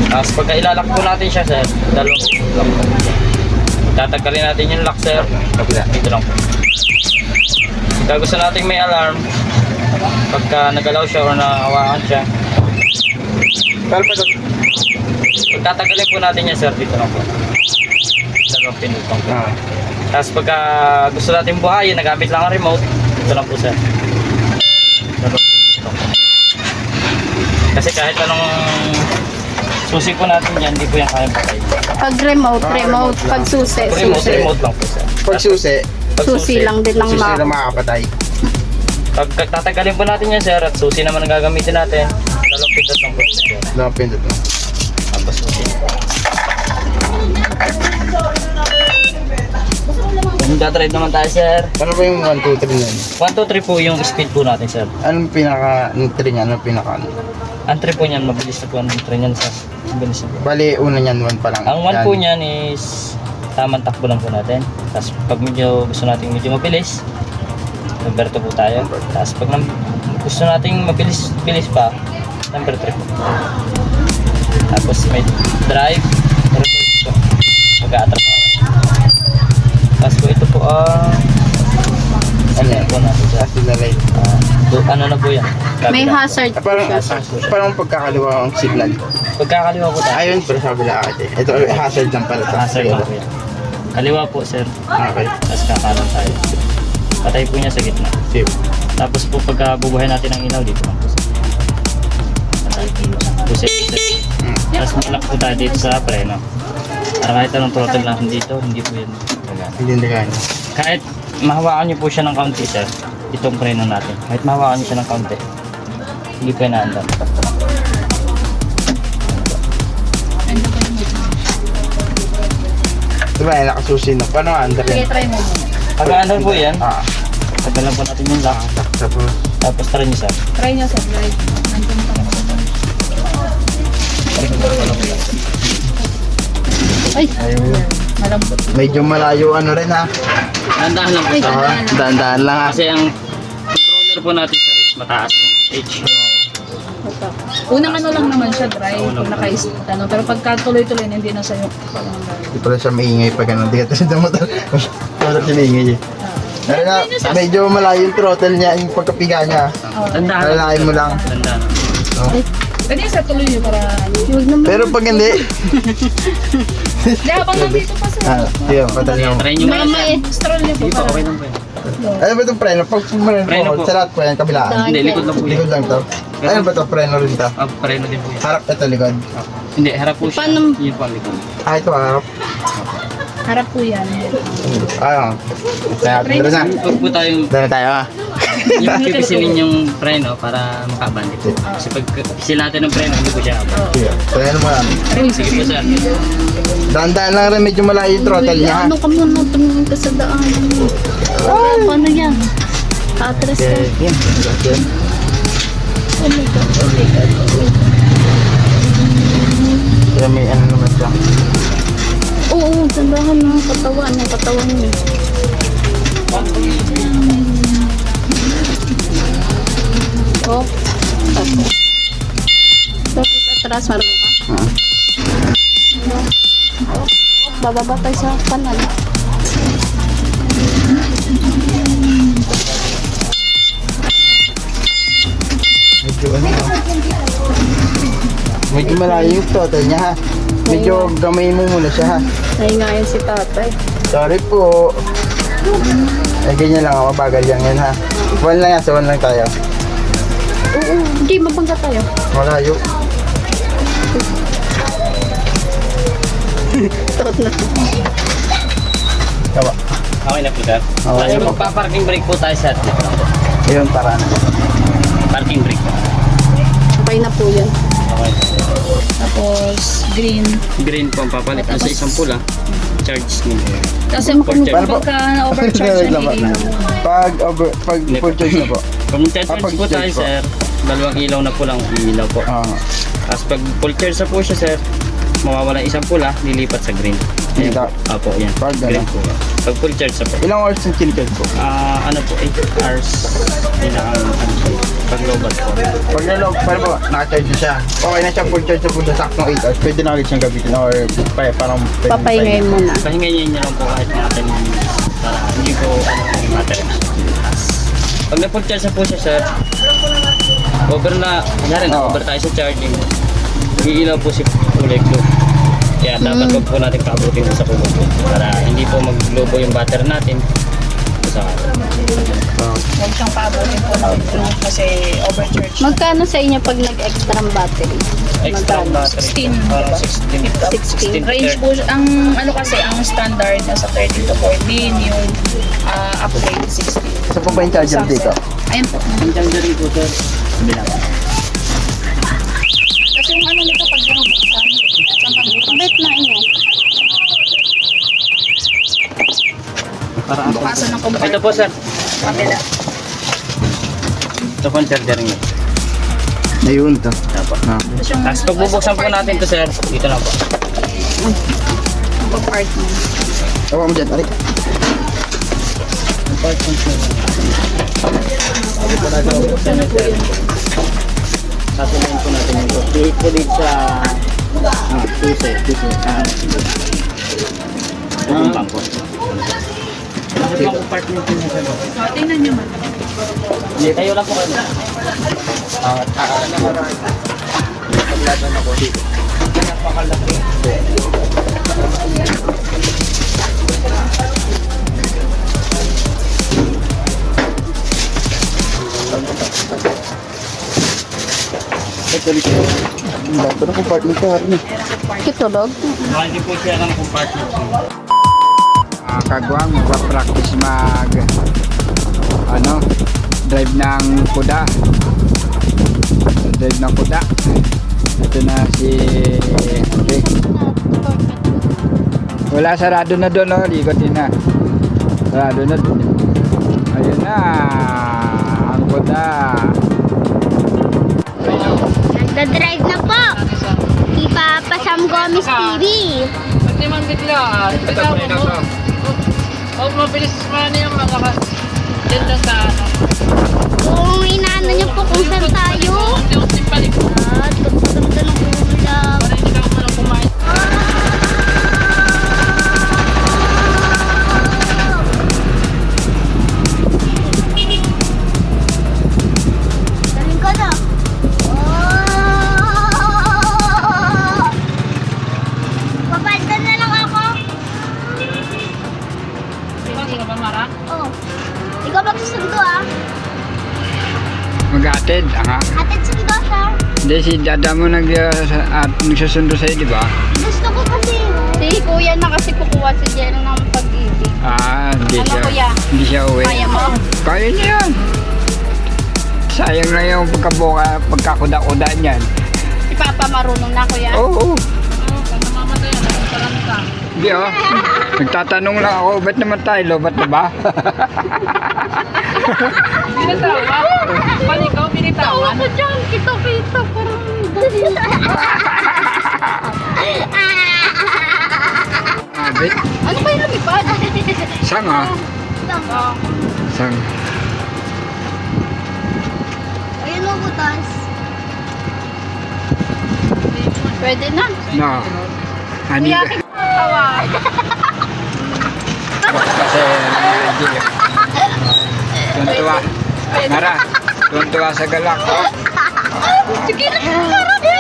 Tapos pagka ilalak po natin siya, sir, dalawang lang po. Tatanggalin natin yung lock, sir. Kabila, dito lang po. Pagka gusto natin may alarm, pagka nagalaw siya o nahawakan siya, pagtatanggalin po natin yan, sir, dito lang po. Dalawang pinut lang po. Tapos pagka gusto natin buhayin, nagamit lang ang remote, dito lang po, sir. Dalawang pinut lang po. Kasi kahit anong susi po natin dyan, hindi po yan kayang patay. Pag remote, pag susi, susi. Remote lang po, sir. Pag susi, Susi lang din ng susi map. na makakapatay. Pag tatanggalin po natin yan, sir, at susi naman ang gagamitin natin, dalawang pindot lang po, sir. Dalawang pindot mo. Tapos susi. Magdadrive naman tayo, sir. Ano ba yung 1, 2, 3 yan? 1, 2, 3 po yung speed po natin, sir. Anong pinaka, yung 3 niya? Anong pinaka ano? Ang 3 po niyan, mabilis na po ang 3 niyan, sir. Mabilis na po. Bali, una niyan, 1 pa lang. Ang 1 Yan. po niyan is tamang takbo lang po natin. Tapos pag medyo gusto natin medyo mabilis, number 2 po tayo. Tapos pag gusto nating mabilis pa, number 3 po. Tapos may drive, reverse po. Mag-a-attract. Tapos po ito po Ano yan? po natin siya. Kasi na light. Ano na po yan? May Kabila. hazard po Parang, siya. parang pagkakaliwa ang signal. Pagkakaliwa po tayo. Ayun, pero sabi lang ate. Ito, hazard lang pala. Hazard lang po yan. Kaliwa po, sir. Okay. Tapos kakanan tayo. Patay po niya sa gitna. Save. Tapos po pagka bubuhay natin ang ilaw dito lang po. Patay po siya. Pusit. Tapos malak po tayo dito sa preno. Para kahit anong throttle lang dito, hindi po yan gagana. Hindi na ganyan. Kahit mahawakan niyo po siya ng kaunti, sir, itong preno natin. Kahit mahawakan niyo siya ng kaunti, hindi po yan naandar. Diba, nakasusi na. Paano under Sige, yan? try mo muna. Pag andar po yan, Ah, tagalan po natin yung lock. tapos, Tapos try niyo, sir. Try nyo sa drive. Nandun pa. Ay, ayun. malambot. Medyo malayo ano rin ha. Dahan-dahan lang po, Ay, sir. Daan-daan lang ha. Kasi ang controller po natin, sir, is mataas. H. Unang ano lang naman siya, drive, kung naka-start, ano. Pero pagka tuloy-tuloy, hindi na sa'yo. Hindi pala siya maingay pag ano. Hindi ka kasi motor. Motor siya maingay eh. Pero na, medyo malayo yung throttle niya, yung pagkapiga niya. Dahan-dahan Alalahin mo lang. Dahan-dahan. No? Pwede sa tuloy nyo para... Huwag naman. Pero pag hindi, Hindi, habang nandito pa sa... yun, patali mo. Try nyo muna, Mama, sir. stroll nyo po Sige po, para... okay lang po yan. Ano ba itong preno? Pag Preno preno po. po, sa lahat po yan, kabilaan. Hindi, likod lang po yan. Likod lang to. Ano ba ito? Preno rin to. Preno din po yan. Harap ito likod. Hindi, harap po siya. Paano- Yun po ang likod. Ah, ito harap. Harap po yan. Ayun. Kaya, dito na. Huwag po tayong Dito na tayo ha. yung pipisilin yung preno para makabandit po. Kasi pag pisil natin ng preno, hindi po siya abang. Sige. Preno mo lang. Sige po, sir. Daan-daan lang rin, medyo malayo yung throttle niya ha. Ano ka muna, tumingin ka sa daan. Paano yan? Atras ka. Yan. Yan. Oh my God, oh my God. Kaya may ano naman siya. Oo, tandahan na katawan niya. Oh, tapos atras, marunong ka? Oh, bababa tayo sa kanan. Medyo ano. Medyo malayo yung throttle niya ha. Medyo gamay mo muna siya ha. Nahingayin si tatay. Sorry po. Eh, ganyan lang ako. Bagal yan ha. One lang yan. Sa one lang tayo. Oo, hindi, mabangga tayo. Malayo. Tot na. Tawa. Okay na po, sir. Okay Kasi po. magpa-parking brake po tayo, sir. Dito lang po. Ayun, paraan. Parking brake. Okay na po yan. Okay. Tapos, green. Green po ang papalit. Nasa isang pula. Charge nyo. Kasi Paano po? pagka na-overcharge Wait lang po. yan, Pag full charge na po. Kung charge po tayo, sir, 2 ilaw na po lang ilaw po. Ah. Tapos pag full charge na po siya, sir, mawawala isang pula, lilipat sa green. Ayan Dito. po. Opo, yan. Pag Green ano? po. Pag full charge na po. Ilang hours yung chill-charge po? Ano po, 8 hours. Pinakang ano po. Pag lobat po. Pag nalog, paano ba? Naka-charge na siya. Okay na siya, full charge na po sa saktong 8 hours. Pwede na ulit siyang gabitin or parang pwede Papahingayin mo na. Pahingayin niyo lang po kahit mga 10 minutes. Para hindi po yung matter. Pag na-full charge na po siya, sir, over na, kunyari na, Oo. over tayo sa charging, iilaw po si kulay blue. Kaya dapat wag po natin paabutin sa kulay blue para hindi po mag-globo yung battery natin sa Huwag siyang paabutin po ng blue kasi overcharge. Magkano sa inyo pag nag-extra ang battery? extra Magkano? battery. 16. Parang 16. 16. Range po, ang ano kasi, ang standard nasa 13 to 14, yung upgrade 16. Isa po ba yung charger dito? Ayun po. Ang charger rin po, sir. Bilang. Kasi yung ano nito pag binubuksan, saan pang bukas? Bet na inyo. Para Bukasan ng compartment. ito po, sir. Kabila. Ito po ang charger niyo. Ayun to. Apo. Tapos yung Tapos pag bubuksan po natin to, sir, dito lang po. Compartment. Tawa mo dyan, arik. Satuloyin po natin yung to. Dihit po dito sa tuse. Bumbang po. Kasi pang compartment po niya, sir. tingnan nyo man. Hindi, tayo lang po kayo. Paglaban ako dito. Napakalaki. Ito rin siya. Ang lahat ng compartment ka rin eh. Kitulog? Hindi po siya ng compartment. Kagwang magpa-practice drive ng kuda. Drive ng kuda. Ito na si Rick. Wala, sarado na doon, oh. Likot din na. Sarado na doon. Ayun na. Ang kuda. Nagda-drive na po. Papa Sam Gomez TV. Hindi man biglaan. Huwag mabilis man yung mga dyan lang sa ano. Kung inaano niyo po kung saan tayo. Yung balik. Ganda ng ulam. Para hindi ka malang kumain. Galing ka na. Papalitan na lang ako. Hindi ka ba Mara? Oh. Ikaw magsusundo ah. Mag-atid. Atid sundo sir. Hindi, si dada mo nagsusundo sa'yo, di ba? Gusto ko kasi. Si kuya na kasi kukuha si Jen ng pag-ibig. Hindi Ano, siya. kuya? Hindi siya uwi. Kaya mo? Kaya niya yan. Sayang na yung pagkakuda-kuda niyan. Si Papa marunong na kuya. Oo. Pag namamatay, nagparan ka. Hindi oh. Nagtatanong lang ako, ba't naman tayo? Lobat na ba? Binitawa? Balik ikaw, binitawan? Tawa ko dyan. Kita-kita. Parang Abit. ano ba yung lumipad? Sang ah. Sang. Ayun mo butas. Pwede na. No. Ani Kuya, tawa. kasi tuntua. Mara. Tuntua sa galak. Sige na. Tara din.